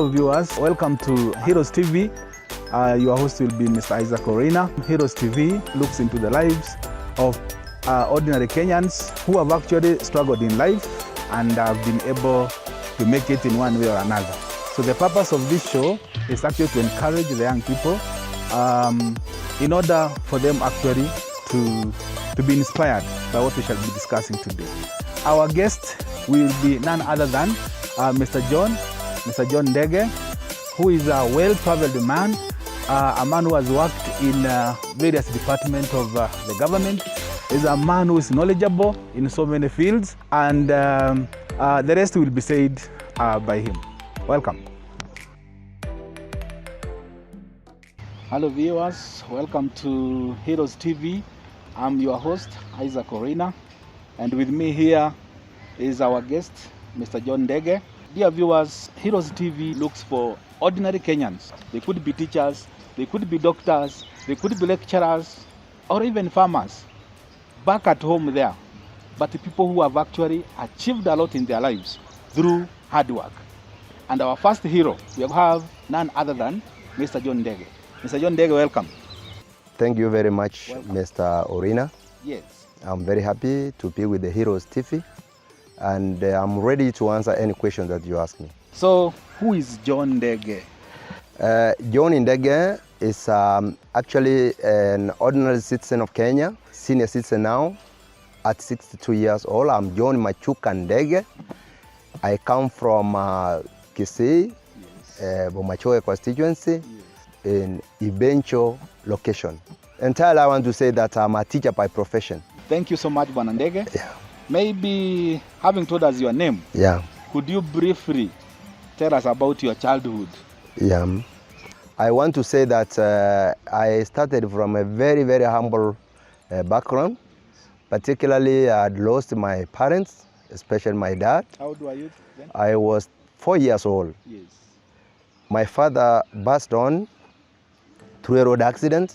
Hello viewers, welcome to Heroes TV. Your host will be Mr. Isaac Orina. Heroes TV looks into the lives of ordinary Kenyans who have actually struggled in life and have been able to make it in one way or another. So the purpose of this show is actually to encourage the young people in order for them actually to be inspired by what we shall be discussing today. Our guest will be none other than Mr. John Ndege, who is a well-traveled man, a man who has worked in various departments of the government. He's a man who is knowledgeable in so many fields, and the rest will be said by him. Welcome. Hello viewers, welcome to Heroes TV. I'm your host, Isaac Orina, and with me here is our guest, Mr. John Ndege. Dear viewers, Heroes TV looks for ordinary Kenyans. They could be teachers, they could be doctors, they could be lecturers, or even farmers back at home there. But the people who have actually achieved a lot in their lives through hard work. And our first hero, we have none other than Mr. John Ndege. Mr. John Ndege, welcome. Thank you very much, Welcome. Mr. Orina. Yes. I'm very happy to be with the Heroes TV, and I'm ready to answer any question that you ask me. So, who is John Ndege? John Ndege is actually an ordinary citizen of Kenya, senior citizen now, at 62 years old. I'm John Machuka Ndege. I come from Kisii, Bomachoge constituency, in Ibencho location. Entirely, I want to say that I'm a teacher by profession. Thank you so much, Bwana Ndege. Yeah. Maybe, having told us your name, Yeah. could you briefly tell us about your childhood? Yeah. I want to say that I started from a very, very humble background. Particularly, I had lost my parents, especially my dad. How old were you then? I was 4 years old. Yes. My father passed on through a road accident.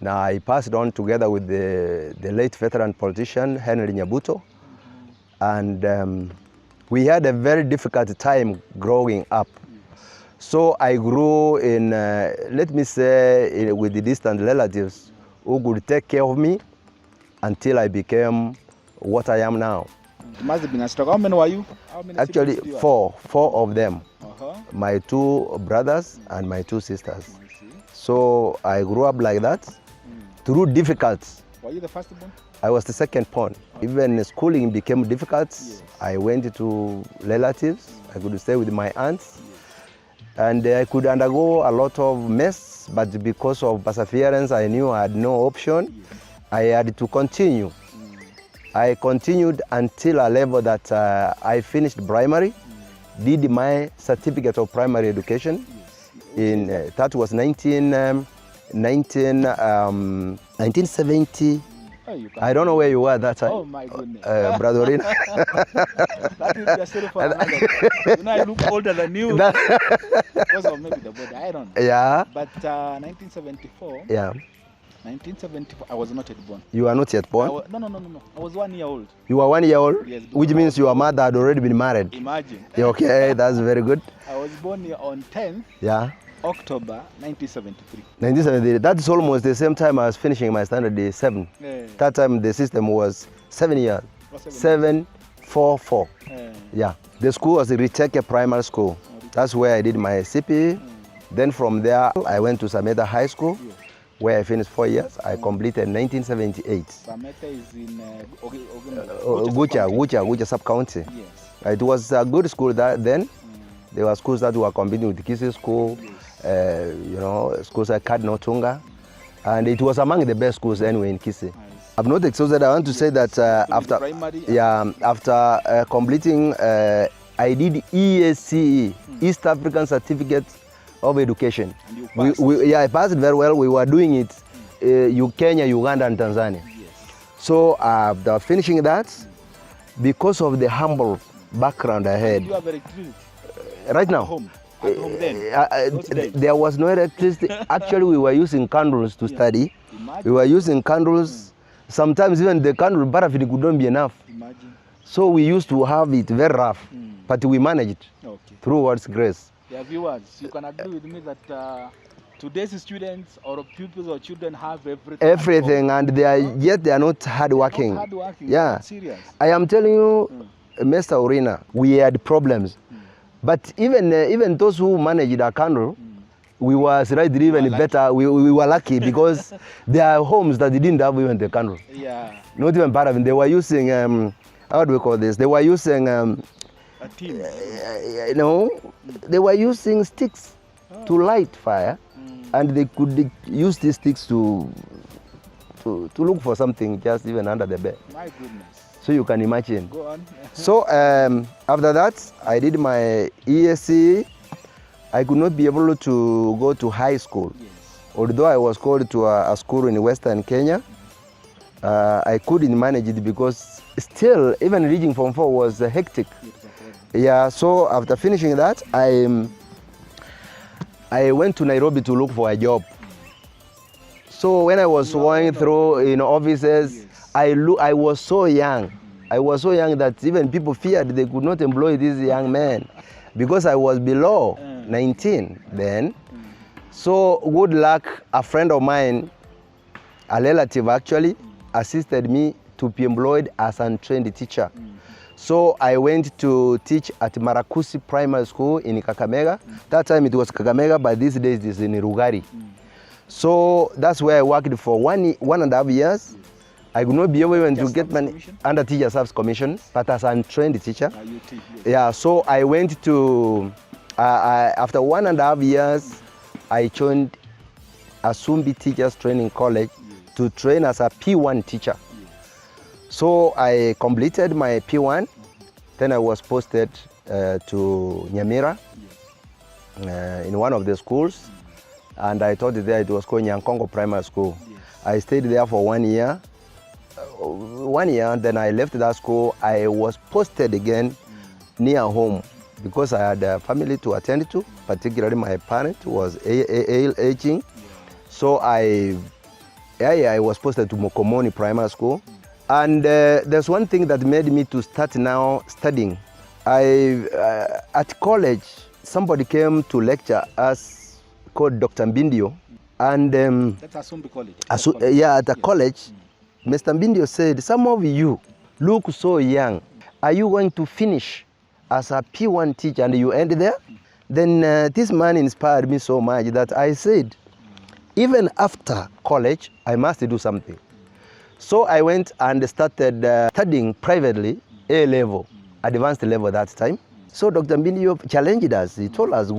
Now, I passed on together with the late veteran politician, Henry Nyabuto. And we had a very difficult time growing up. So I grew in, let me say, with the distant relatives who could take care of me until I became what I am now. It must have been a struggle. How many were you? How many Actually, siblings do you have? four of them. Uh-huh. My 2 brothers and my 2 sisters. I see. So I grew up like that through difficult. Were you the first born? I was the second born. Even schooling became difficult. Yes. I went to relatives. I could stay with my aunts. And I could undergo a lot of mess, but because of perseverance, I knew I had no option. I had to continue. I continued until a level that I finished primary, did my certificate of primary education. In that was 1970. Oh, you can. I don't know where you were at that time. Oh my goodness. Brother Orina. That will be a story for another day. You know, I look older than you because of maybe the body. I don't know. Yeah. But 1974, Yeah. 1974, I was not yet born. You are not yet born? No. I was 1 year old. You were 1 year old? Yes, Which means your mother had already been married. Imagine. Yeah, okay, that's very good. I was born here on 10th Yeah. October 1973. 1970. That's almost the same time I was finishing my standard 7. Yeah. That time the system was 7 years. What's the 744. Yeah. Yeah. The school was the Riteke Primary School. That's where I did my CP. Then from there, I went to Sameta High School, Yes. where I finished 4 years. I completed 1978. Sameta is in Gucha sub-county. Yes. It was a good school then. There were schools that were competing with Kisii School, schools like Cardinal Tunga. And it was among the best schools anyway in Kisii. Nice. I'm not exhausted. I want to say that after primary, after completing, I did EACE, East African Certificate of Education. And you passed. I passed it very well. We were doing it Kenya, Uganda, and Tanzania. Yes. So after finishing that, because of the humble background I had, You have electricity right now, at home then. Those days. there was no electricity. Actually, we were using candles to study. Imagine. We were using candles. Sometimes even the candle paraffin couldn't be enough. Imagine. So we used to have it very rough, but we managed Okay. through God's grace. Dear viewers, you can agree with me that today's students or pupils or children have everything. Everything, and they are yet they are not hardworking. Not hardworking. Yeah, Not serious. I am telling you, Mr. Orina, we had problems, but even those who managed our country, we were slightly even better. We were lucky because there are homes that they didn't have even the candle. Yeah. Not even part of it. They were using how do we call this? They were using A team. they were using sticks to light fire, and they could use these sticks to look for something just even under the bed. My goodness. So you can imagine. Go on. So after that, I did my ESC. I could not be able to go to high school. Yes. Although I was called to a school in Western Kenya, I couldn't manage it because still, even reaching Form 4 was hectic. Yeah, so after finishing that, I went to Nairobi to look for a job. So when I was going through offices, I was so young. I was so young that even people feared they could not employ this young man because I was below 19 then. So good luck, a friend of mine, a relative actually, assisted me to be employed as an untrained teacher. So I went to teach at Marakusi Primary School in Kakamega. That time it was Kakamega, but these days it is in Rugari. So that's where I worked for 1.5 years. I could not be able even to get money under Teacher Service Commission, but as an untrained teacher. Yeah, so I went to, after 1.5 years, I joined Asumbi Teachers Training College to train as a P1 teacher. So I completed my P1, then I was posted to Nyamira in one of the schools, and I taught there. It was called Nyankongo Primary School. I stayed there for 1 year. 1 year, then I left that school. I was posted again near home because I had a family to attend to, particularly my parent was aging. So I was posted to Mokomoni Primary School. And there's one thing that made me to start now studying. At college, somebody came to lecture us called Dr. Mbindio. And that's Asumbi College. At the college, Mr. Mbindio said, some of you look so young. Are you going to finish as a P1 teacher and you end there? Then this man inspired me so much that I said, even after college, I must do something. So I went and started studying privately, A-level, advanced level that time. So Dr. Mbindio challenged us. He told us,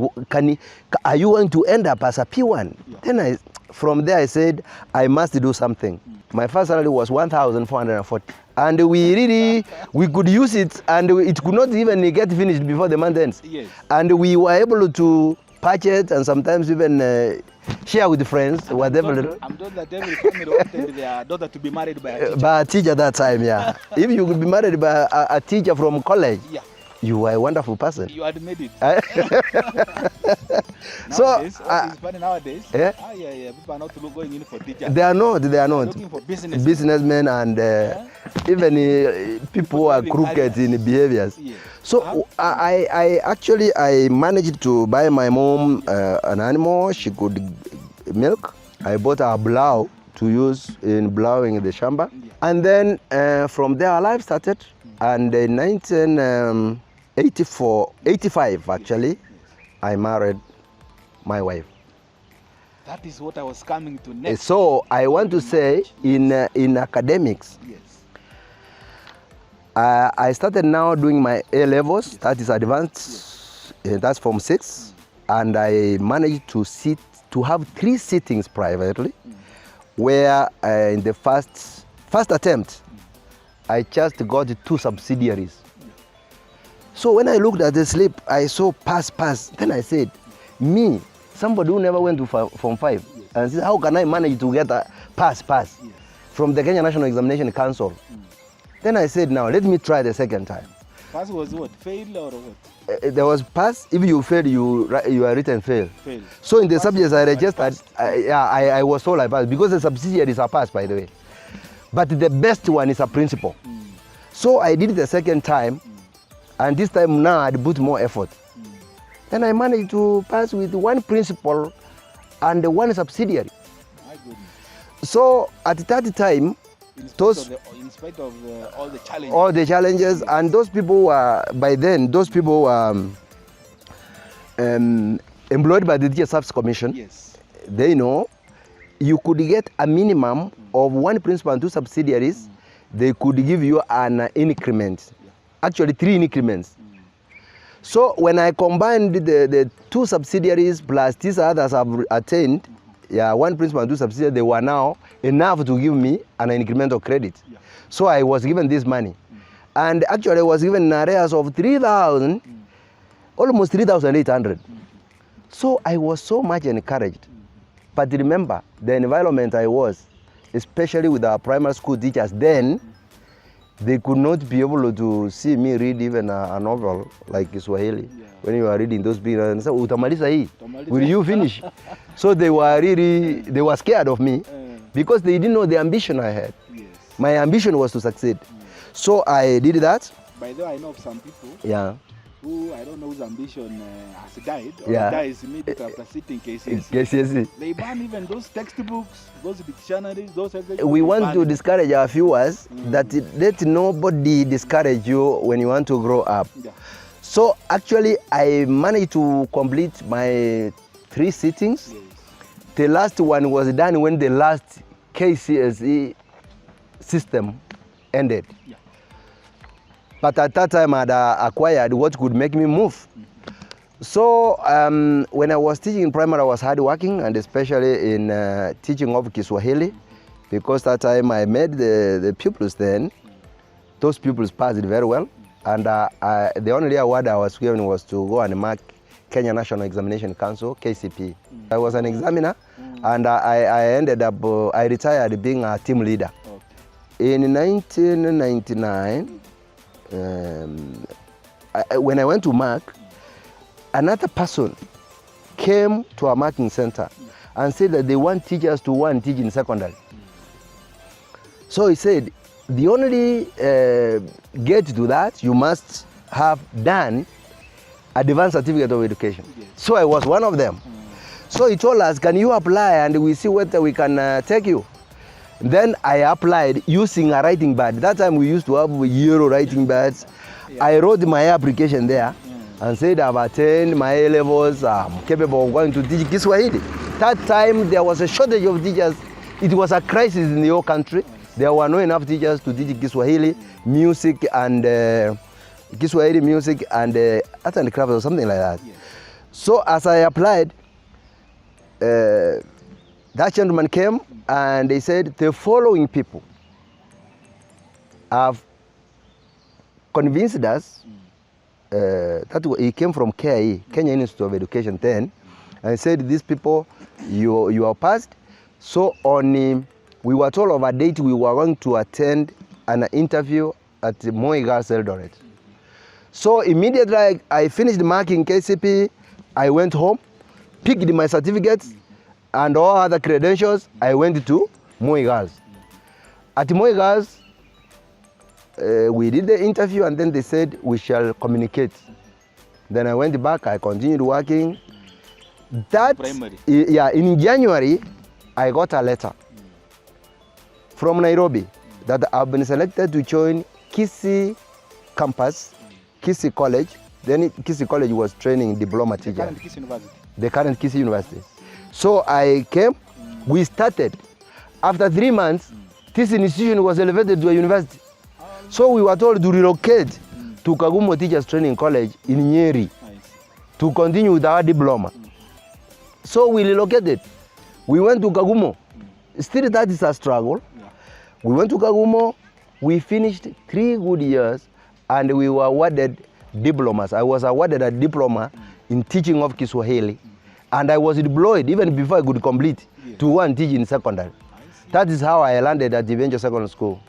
are you going to end up as a P1? Then from there I said, I must do something. My first salary was 1,440. And we could use it, and it could not even get finished before the month ends. Yes. And we were able to purchase and sometimes even share with friends, whatever. I'm told that every family wanted their daughter to be married by a teacher. By a teacher that time, yeah. If you could be married by a teacher from college, you are a wonderful person. You had made it. Nowadays, it's funny nowadays. Yeah? People are not going in for teachers. They are not. Looking for businessmen and even people who are crooked in behaviors. Yes. So I managed to buy my mom an animal she could milk. I bought a plow to use in plowing the shamba. And then from there our life started. And in 1985 actually, I married my wife. That is what I was coming to next. So I want to say in academics, I started now doing my A-levels, that is advanced, that's Form 6, and I managed to have 3 sittings privately, where in the first attempt, I just got 2 subsidiaries. So when I looked at the slip, I saw pass. Then I said, me, somebody who never went to Form 5, and said, how can I manage to get a pass from the Kenya National Examination Council? Then I said, now let me try the second time. Pass was what? Fail or what? There was pass. If you fail, you are written fail. So in the subjects I registered, I was told I passed because the subsidiaries are passed, by the way. But the best one is a principal. So I did it the second time, and this time now I'd put more effort. and I managed to pass with one principal and one subsidiary. My goodness. So at that time, In spite of all the challenges, and those people were, by then, those people were employed by the Teacher Service Commission. Yes. They know you could get a minimum of one principal and two subsidiaries. They could give you an increment, actually 3 increments. So when I combined the 2 subsidiaries plus these others have attained, one principal and 2 subsidiaries, they were now enough to give me an incremental credit. Yeah. So I was given this money. And actually I was given arrears of 3,000, almost 3,800. So I was so much encouraged. But remember, the environment I was, especially with our primary school teachers then, they could not be able to see me read even a novel like Kiswahili. Yeah. When you are reading those books, and say, utamaliza hii, will you finish? So they were scared of me because they didn't know the ambition I had. Yes. My ambition was to succeed. So I did that. By the way, I know of some people who, I don't know whose ambition has died or dies immediately after sitting KCSE. They ban even those textbooks, those dictionaries, those everything. We want to discourage our viewers that let nobody discourage you when you want to grow up. Yeah. So actually, I managed to complete my 3 sittings. Yes. The last one was done when the last KCSE system ended. Yeah. But at that time, I had acquired what could make me move. So when I was teaching in primary, I was hardworking, and especially in teaching of Kiswahili, because that time I made the pupils then. Those pupils passed it very well. And the only award I was given was to go and mark Kenya National Examination Council, KCP. I was an examiner, and I ended up, I retired being a team leader. Okay. In 1999, when I went to mark, another person came to our marking center and said that they want teachers to teach in secondary. So he said, the only gate to that, you must have done advanced certificate of education. Yes. So I was one of them. So he told us, can you apply and we see whether we can take you? Then I applied using a writing pad. That time we used to have Euro writing pads. Yeah. I wrote my application there and said I've attained my A levels, I'm capable of going to teach Kiswahili. That time there was a shortage of teachers. It was a crisis in the whole country. There were not enough teachers to teach Kiswahili music and Kiswahili music and art and craft or something like that. Yes. So as I applied, that gentleman came and they said the following people have convinced us that he came from KIE, Kenya Institute of Education then, and said these people you are passed. So on we were told of a date we were going to attend an interview at Moi Girls Eldoret. So immediately I finished marking KCP, I went home, picked my certificates and all other credentials, I went to Moi Girls. At Moi Girls, we did the interview and then they said we shall communicate. Then I went back, I continued working. That, in January, I got a letter from Nairobi that I've been selected to join Kisii campus, Kisii College. Then Kisii College was training diploma teachers. The current Kisii University. The current Kisii University. So I came, we started. After 3 months, this institution was elevated to a university. So we were told to relocate to Kagumo Teachers Training College in Nyeri to continue with our diploma. So we relocated. We went to Kagumo. Still that is a struggle. We went to Kagumo, we finished 3 good years and we were awarded diplomas. I was awarded a diploma in teaching of Kiswahili and I was deployed even before I could complete to go and teach in secondary. That is how I landed at Diventure Secondary School.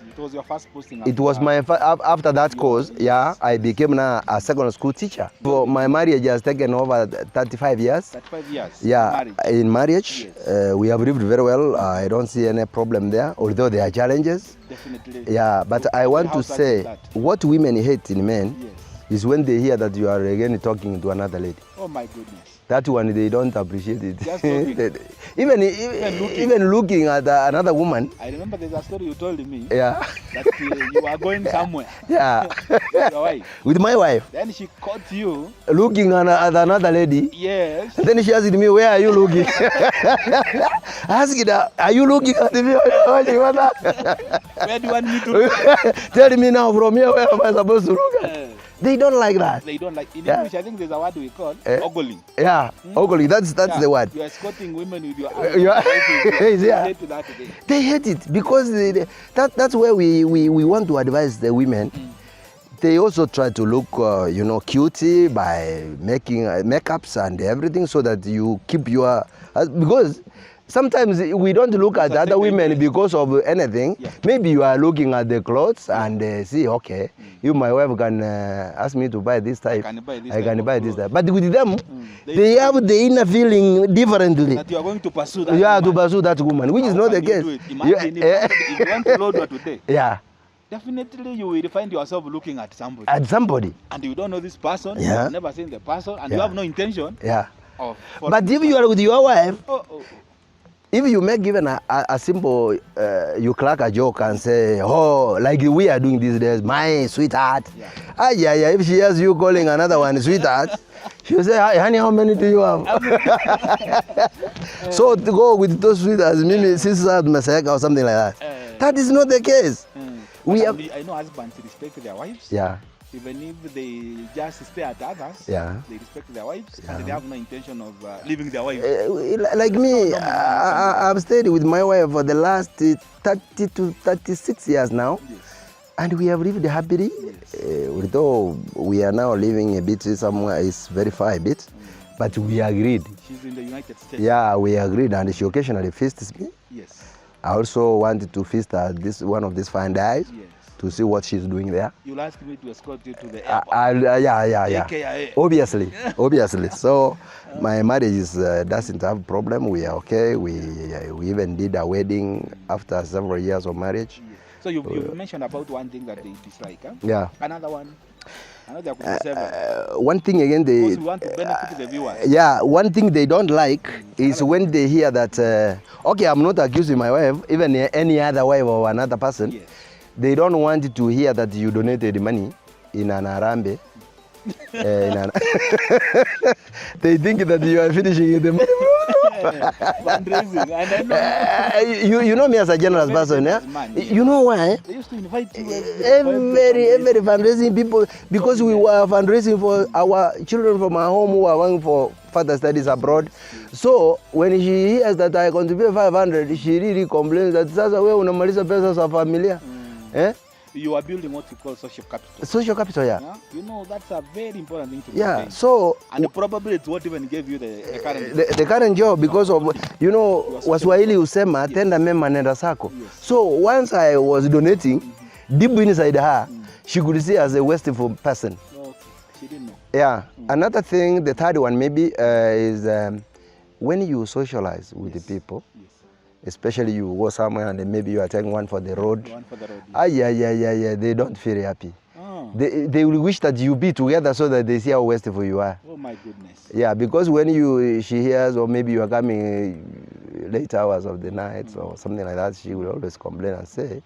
It was your first posting? It was my after that course, I became now a secondary school teacher. So my marriage has taken over 35 years. 35 years? Yeah, in marriage, yes. We have lived very well. I don't see any problem there, although there are challenges. Definitely. Yeah, but I want to say, what women hate in men, is when they hear that you are again talking to another lady. Oh my goodness. That one, they don't appreciate it. Just talking. even looking at another woman. I remember there's a story you told me. Yeah. That you are going somewhere. Yeah. With your wife. With my wife. Then she caught you. Looking at another lady. Yes. And then she asked me, where are you looking? I asked her, are you looking at me? Where do you want me to look? Tell me now from here, where am I supposed to look at? They don't like that. They don't like. In English, I think there's a word we call ogling. Yeah, ogling. That's the word. You're escorting women with your eyes. Yeah. They hate it because that's where we want to advise the women. They also try to look, cutie by making makeups and everything so that you keep your because. Sometimes we don't look at other women because of anything. Yeah. Maybe you are looking at the clothes and see, okay, if my wife can ask me to buy this type, I can buy this type. But with them, they have the inner feeling differently. That you are going to pursue that woman. To pursue that woman, which is not the case. Imagine if you want to load her today. Yeah. Definitely you will find yourself looking at somebody. At somebody. And you don't know this person, yeah. You've never seen the person, and you have no intention. Yeah. But if you are with your wife, if you make even a simple, you crack a joke and say, oh, like we are doing these days, my sweetheart. Yeah. If she hears you calling another one sweetheart, she'll say, honey, how many do you have? So to go with those sweethearts, maybe sister Maseka or something like that. That is not the case. I know husbands respect their wives. Yeah. Even if they just stay at others, they respect their wives and they have no intention of leaving their wives. Like me, I've stayed with my wife for the last 30 to 36 years now. Yes. And we have lived happily, although we are now living a bit somewhere, it's very far a bit, but we agreed. She's in the United States. Yeah, we agreed, and she occasionally visits me. Yes. I also wanted to visit one of these fine days. Yes. To see what she's doing there. You'll ask me to escort you to the airport. Yeah. Obviously. So my marriage doesn't have a problem. We are okay. We even did a wedding after several years of marriage. Yes. So you mentioned about one thing that they dislike. Huh? Yeah. Another one. There could be seven. One thing again we want to benefit the viewers. Yeah, one thing they don't like is when they hear that, okay, I'm not accusing my wife, even any other wife or another person. Yes. They don't want to hear that you donated money in an Arambe. They think that you are finishing the money. Fundraising. And I know. You know me as a generous person, yeah? You know why? They used to invite you every fundraising people, because we were fundraising for our children from our home who are going for further studies abroad. So when she hears that I contribute 500, she really complains that sasa wewe unamaliza pesa za familia. You are building what we call social capital. Social capital, yeah. You know, that's a very important thing to do. Yeah, so... And probably it's what even gave you the current job. The current job, because of, Waswahili usema, tenda mema nenda sako. So once I was donating, deep inside her, she could see as a wasteful person. Okay. She didn't know. Yeah. Another thing, the third one maybe, is when you socialize with the people, especially you go somewhere and maybe you are taking one for the road. They don't feel happy. Oh. They will wish that you be together so that they see how wasteful you are. Oh my goodness. Yeah, because when she hears, or maybe you are coming late hours of the night or something like that, she will always complain and say,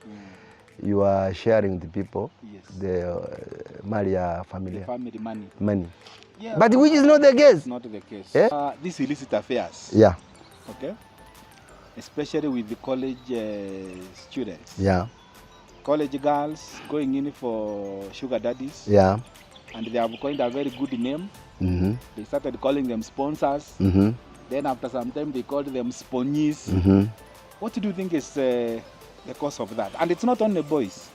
you are sharing with the people, the Maria family. The family money. Yeah, but which is not the case. It's not the case. These illicit affairs. Yeah. Okay. Especially with the college students. Yeah. College girls going in for sugar daddies. Yeah. And they have coined a very good name. Mm-hmm. They started calling them sponsors. Mm-hmm. Then after some time they called them sponies. Mm-hmm. What do you think is the cause of that? And it's not only boys,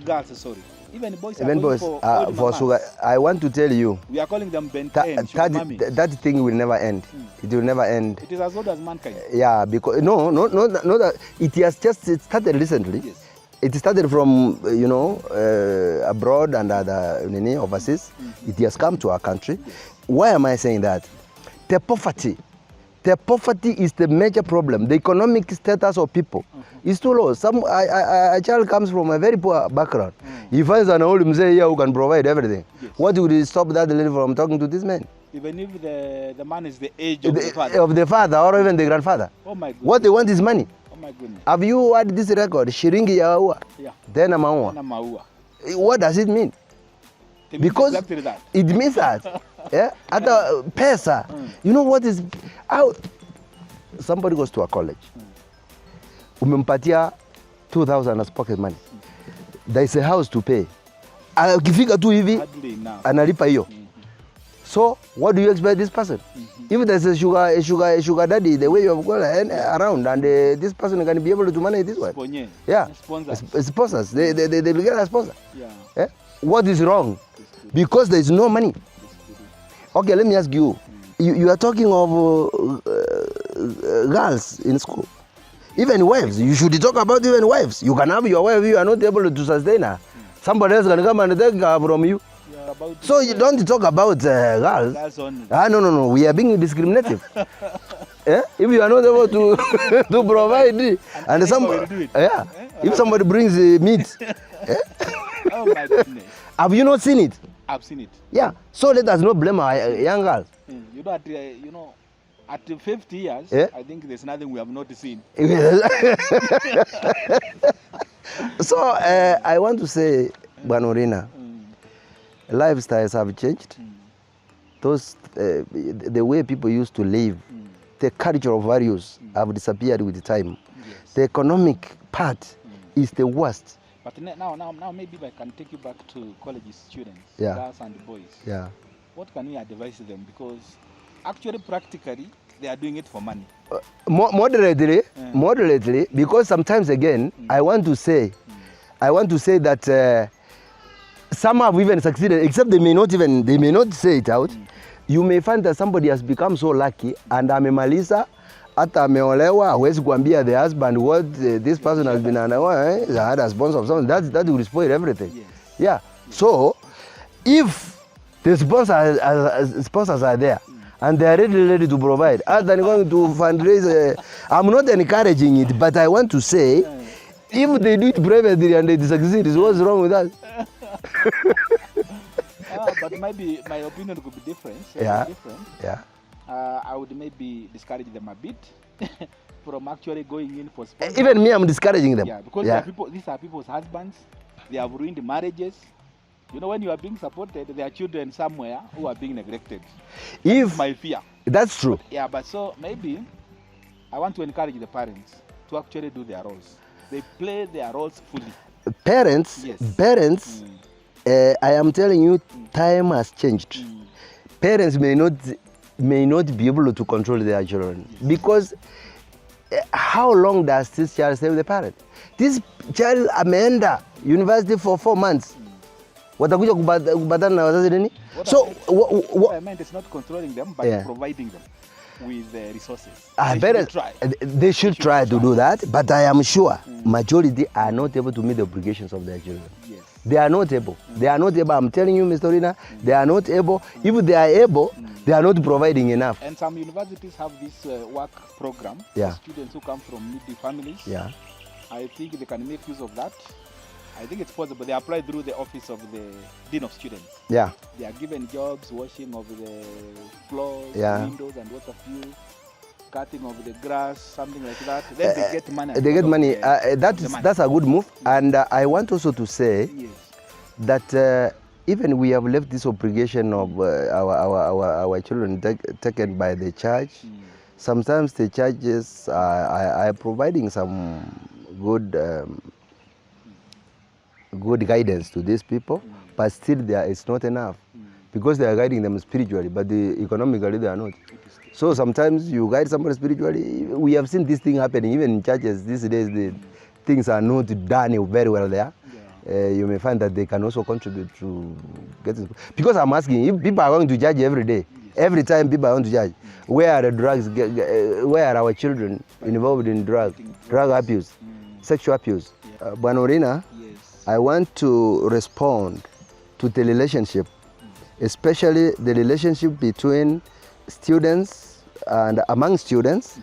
girls, sorry. Even boys are going for sugar. I want to tell you. We are calling them Ben-10, that thing will never end. It will never end. It is as old as mankind. Yeah, because no, that it has just started recently. Yes. It started from abroad and other overseas. It has come to our country. Yes. Why am I saying that? The poverty The poverty is the major problem. The economic status of people is too low. A child comes from a very poor background. He finds an old mzee here who can provide everything. Yes. What would stop that lady from talking to this man? Even if the man is the age of the father or even the grandfather. Oh my goodness. What they want is money. Oh my goodness. Have you heard this record? Shiringi ya ua. Yeah. Tena maua. Tena maua. What does it mean? It means Because exactly that. it means that. Yeah. Hata pesa. You know what is how somebody goes to a college. Umempatia 2,000 as pocket money. There is a house to pay. Akifika tu hivi analipa hiyo. So what do you expect this person? If there's a sugar daddy, the way you have gone around, and this person can be able to manage this one. Yeah, sponsors. They will get a sponsor. Yeah. What is wrong? Because there is no money. Okay, let me ask you. You are talking of girls in school. Even wives. You should talk about even wives. You can have your wife, you are not able to sustain her. Somebody else can come and take her from you. So you don't talk about girls. No. We are being discriminative. If you are not able to to provide, and if somebody brings meat, oh my goodness. Have you not seen it? I've seen it. Yeah. So let us not blame our young girls. You know, at 50 years, I think there's nothing we have not seen. So I want to say, Bwana Orina, lifestyles have changed. Those the way people used to live, the cultural values have disappeared with time. Yes. The economic part is the worst. But now maybe I can take you back to college students, yeah, girls and boys. Yeah. What can we advise them? Because actually, practically, they are doing it for money. Moderately, because sometimes again, I want to say that some have even succeeded, except they may not say it out. You may find that somebody has become so lucky and amemaliza hata ameolewa, hawezi kuambia the husband what this person has been had a sponsor of something. That will spoil everything. Yes. Yeah. So if the sponsors are there and they are ready to provide, other than going to fundraise, I'm not encouraging it, but I want to say, if they do it privately and they succeed, what's wrong with that? But maybe my opinion could be different. Yeah. I would maybe discourage them a bit from actually going in for sponsorship. Even me, I'm discouraging them. Yeah, because these are people's husbands. They have ruined marriages. You know, when you are being supported, there are children somewhere who are being neglected. That's my fear. That's true. But so maybe I want to encourage the parents to actually do their roles. They play their roles fully. Parents, I am telling you, time has changed. Parents may not be able to control their children because how long does this child stay with the parent? This child ameenda university for 4 months. Watakuja kubatana na wazazi nini? So what I meant is not controlling them, but providing them with resources. They should try to do that, but I am sure majority are not able to meet the obligations of their children. Yes. They are not able. They are not able. I'm telling you, Mr. Orina, they are not able. If they are able, they are not providing enough. And some universities have this work program for students who come from needy families. Yeah. I think they can make use of that. I think it's possible. They apply through the office of the Dean of Students. Yeah. They are given jobs, washing of the floors, windows, and what have you, cutting of the grass, something like that. Then they get money. They get money. That's a good move. And I want also to say that even we have left this obligation of our children taken by the church. Sometimes the churches are providing some good guidance to these people, but still it's not enough because they are guiding them spiritually, but economically they are not. So sometimes you guide somebody spiritually. We have seen this thing happening even in churches these days. The things are not done very well there. You may find that they can also contribute to get it. Because I'm asking, if people are going to church every day, every time people are going to church, where are the drugs? Where are our children involved in drug abuse, sexual abuse? Bwana Orina, I want to respond to the relationship, especially the relationship between students and among students,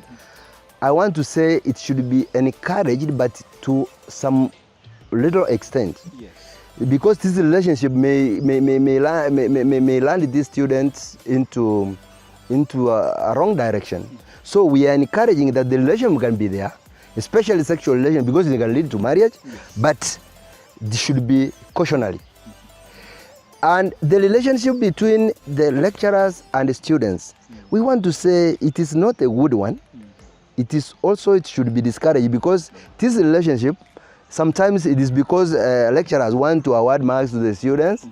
I want to say it should be encouraged, but to some little extent. Yes. Because this relationship may land these students into a wrong direction. So we are encouraging that the relationship can be there, especially sexual relation, because it can lead to marriage, but it should be cautionary. And the relationship between the lecturers and the students, we want to say it is not a good one. It should be discouraged, because this relationship, sometimes it is because lecturers want to award marks to the students,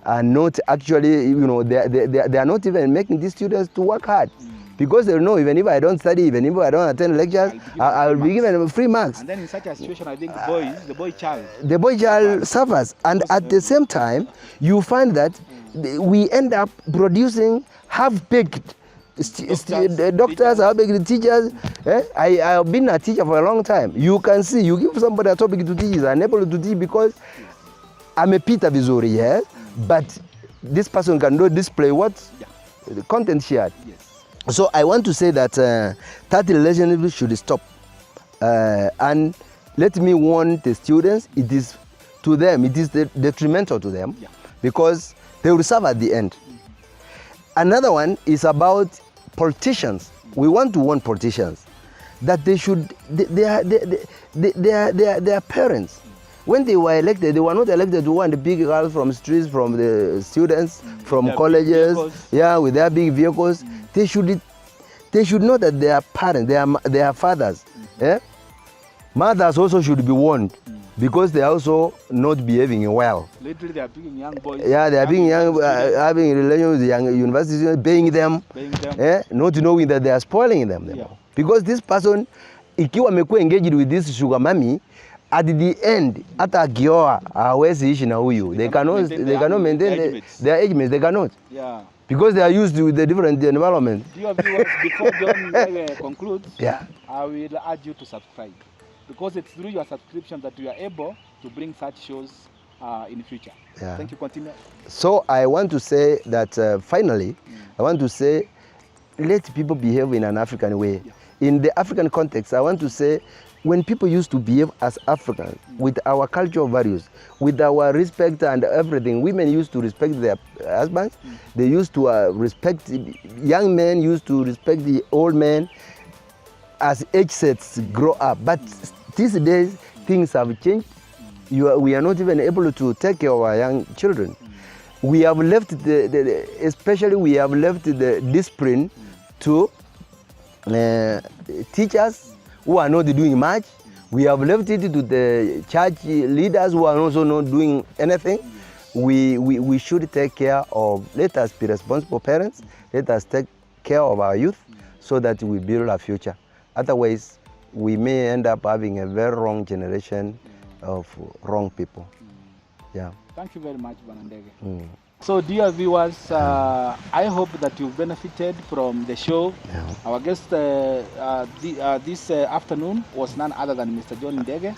and not actually, they are not even making these students to work hard. Because they know, even if I don't study, even if I don't attend lectures, I will be given free marks. And then in such a situation, I think the boy child suffers. And at the same time, you find that we end up producing half-baked doctors, half-baked teachers. I have been a teacher for a long time. You can see, you give somebody a topic to teach, is unable to teach because I'm a Peter Vizuri, yes, but this person cannot display what? The content shared. Yes. So I want to say that that relationship should stop. And let me warn the students, it is to them, it is detrimental to them, because they will suffer at the end. Another one is about politicians. We want to warn politicians that they should, their parents, when they were elected, they were not elected to want the big cars from streets, from the students, from colleges, with their big vehicles. They should know that they are parents, they are fathers. Mothers also should be warned, because they are also not behaving well. Literally, they are picking young boys. Yeah, they are being young, having relations with young university students, paying them, not knowing that they are spoiling them. Because this person, ikiwa amekuwa engaged with this sugar mommy, at the end, hata akioa hawezi ishi na huyu. They cannot maintain their age mates. They cannot. Yeah. Because they are used to the different environment. Dear viewers, before John concludes, I will urge you to subscribe, because it's through your subscription that we are able to bring such shows in the future. Thank you. Continue. So I want to say that finally, I want to say, let people behave in an African way. In the African context, I want to say, when people used to behave as Africans, with our cultural values, with our respect and everything, women used to respect their husbands, they used to respect, young men used to respect the old men as age sets grow up. But these days, things have changed. We are not even able to take care of our young children. We have left especially we have left the discipline to teachers who are not doing much. We have left it to the church leaders who are also not doing anything. We should take care of, let us be responsible parents, let us take care of our youth so that we build a future. Otherwise, we may end up having a very wrong generation of wrong people. Thank you very much, Banandege. So, dear viewers, I hope that you've benefited from the show. Our guest this afternoon was none other than Mr. John Ndege.